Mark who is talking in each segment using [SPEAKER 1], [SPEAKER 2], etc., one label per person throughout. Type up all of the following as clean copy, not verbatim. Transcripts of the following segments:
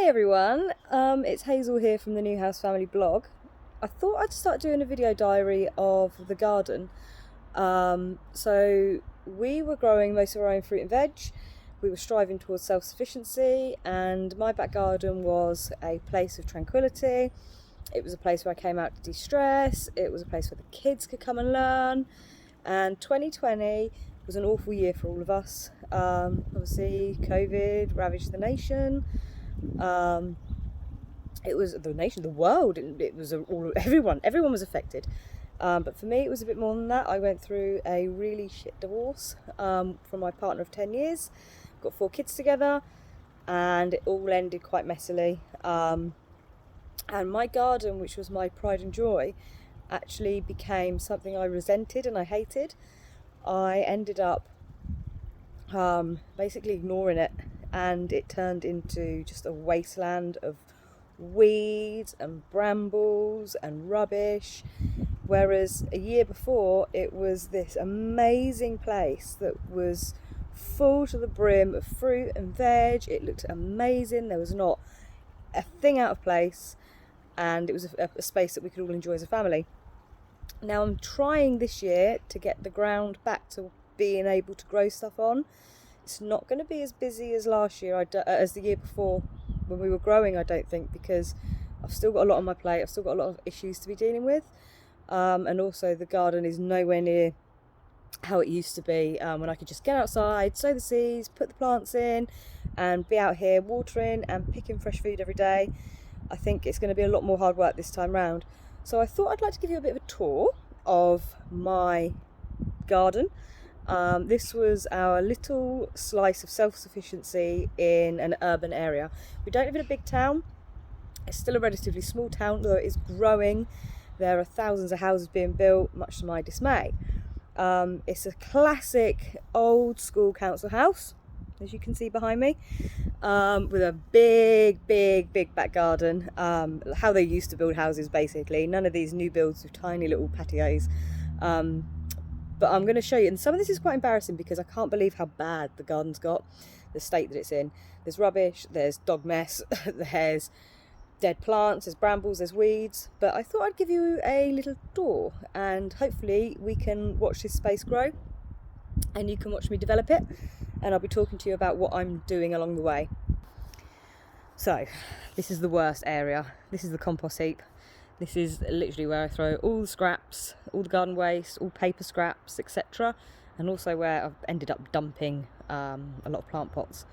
[SPEAKER 1] Hey everyone, it's Hazel here from the New House Family blog. I thought I'd start doing a video diary of the garden. So we were growing most of our own fruit and veg. We were striving towards self-sufficiency, and my back garden was a place of tranquility. It was a place where I came out to de-stress. It was a place where the kids could come and learn. And 2020 was an awful year for all of us. Obviously, COVID ravaged the nation. It was the nation, the world. It was everyone was affected. But for me, it was a bit more than that. I went through a really shit divorce from my partner of 10 years. Got 4 kids together, and it all ended quite messily. And my garden, which was my pride and joy, actually became something I resented and I hated. I ended up basically ignoring it, and it turned into just a wasteland of weeds and brambles and rubbish. Whereas a year before, it was this amazing place that was full to the brim of fruit and veg. It looked amazing. There was not a thing out of place, and it was a space that we could all enjoy as a family. Now I'm trying this year to get the ground back to being able to grow stuff on. It's not going to be as busy as last year, as the year before when we were growing, I don't think, because I've still got a lot on my plate. I've still got a lot of issues to be dealing with, and also the garden is nowhere near how it used to be, when I could just get outside, sow the seeds, put the plants in, and be out here watering and picking fresh food every day. I think it's going to be a lot more hard work this time round. So I thought I'd like to give you a bit of a tour of my garden. This was our little slice of self-sufficiency in an urban area. We don't live in a big town. It's still a relatively small town, though it is growing. There are thousands of houses being built, much to my dismay. It's a classic old school council house, as you can see behind me, with a big back garden. How they used to build houses, basically. None of these new builds with tiny little patios. But I'm going to show you, and some of this is quite embarrassing because I can't believe how bad the garden's got, the state that it's in. There's rubbish, there's dog mess, there's dead plants, there's brambles, there's weeds. But I thought I'd give you a little tour, and hopefully we can watch this space grow and you can watch me develop it, and I'll be talking to you about what I'm doing along the way. So this is the worst area. This is the compost heap. This is literally where I throw all the scraps, all the garden waste, all paper scraps, etc. And also where I've ended up dumping a lot of plant pots.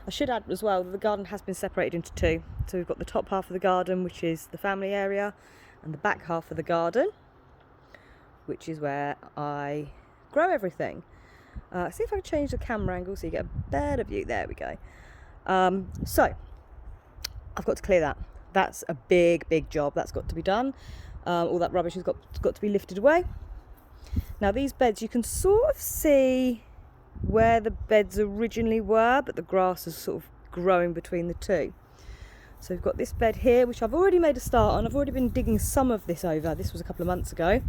[SPEAKER 1] I should add as well that the garden has been separated into 2. So we've got the top half of the garden, which is the family area, and the back half of the garden, which is where I grow everything. See if I can change the camera angle so you get a better view. There we go. So I've got to clear that. That's a big job. That's got to be done. All that rubbish has got to be lifted away. Now these beds, you can sort of see where the beds originally were, but the grass is sort of growing between the 2. So we've got this bed here, which I've already made a start on. I've already been digging some of this over. This was a couple of months ago.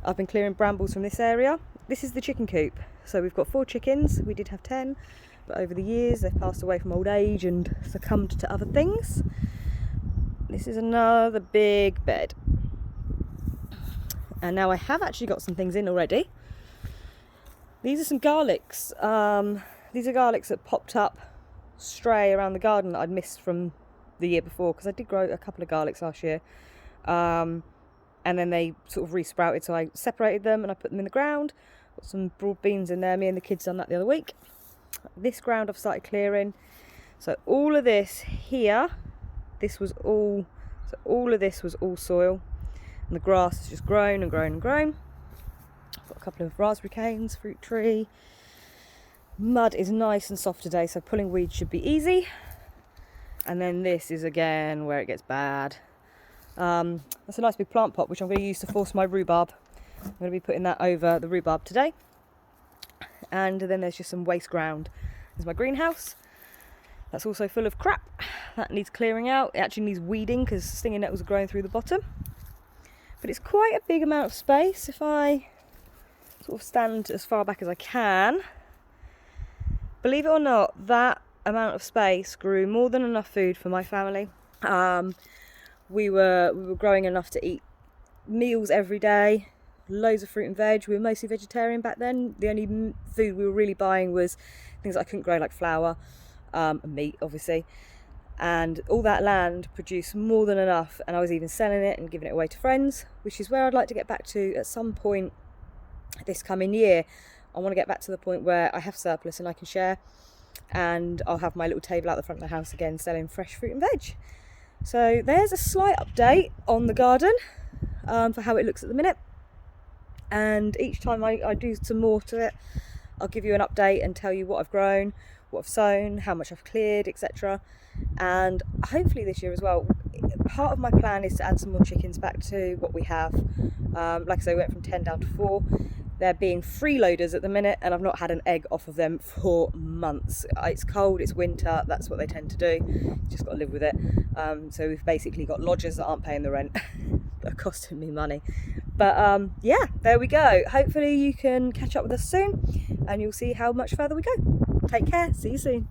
[SPEAKER 1] I've been clearing brambles from this area. This is the chicken coop. So we've got 4 chickens. We did have 10, but over the years they've passed away from old age and succumbed to other things. This is another big bed. And now I have actually got some things in already. These are some garlics. These are garlics that popped up stray around the garden that I'd missed from the year before, because I did grow a couple of garlics last year. And then they sort of re-sprouted, so I separated them and I put them in the ground. Got some broad beans in there. Me and the kids done that the other week. This ground I've started clearing. So all of this here, all of this was all soil, and the grass has just grown and grown and grown. I've got a couple of raspberry canes, fruit tree. Mud is nice and soft today, so pulling weeds should be easy. And then this is again where it gets bad. That's a nice big plant pot, which I'm going to use to force my rhubarb. I'm going to be putting that over the rhubarb today. And then there's just some waste ground. There's my greenhouse. That's also full of crap. That needs clearing out. It actually needs weeding because stinging nettles are growing through the bottom. But it's quite a big amount of space. If I sort of stand as far back as I can, believe it or not, that amount of space grew more than enough food for my family. We were growing enough to eat meals every day, loads of fruit and veg. We were mostly vegetarian back then. The only food we were really buying was things that I couldn't grow, like flour, and meat obviously. And all that land produced more than enough, and I was even selling it and giving it away to friends, which is where I'd like to get back to at some point this coming year. I want to get back to the point where I have surplus and I can share, and I'll have my little table out the front of the house again selling fresh fruit and veg. So there's a slight update on the garden for how it looks at the minute, and each time I do some more to it, I'll give you an update and tell you what I've grown, what I've sown, how much I've cleared, etc. And hopefully this year as well, part of my plan is to add some more chickens back to what we have. Like I say, we went from 10 down to 4. They're being freeloaders at the minute, and I've not had an egg off of them for months. It's cold, it's winter, that's what they tend to do. Just got to live with it. So we've basically got lodgers that aren't paying the rent. That are costing me money. But yeah, there we go. Hopefully you can catch up with us soon, and you'll see how much further we go. Take care, see you soon.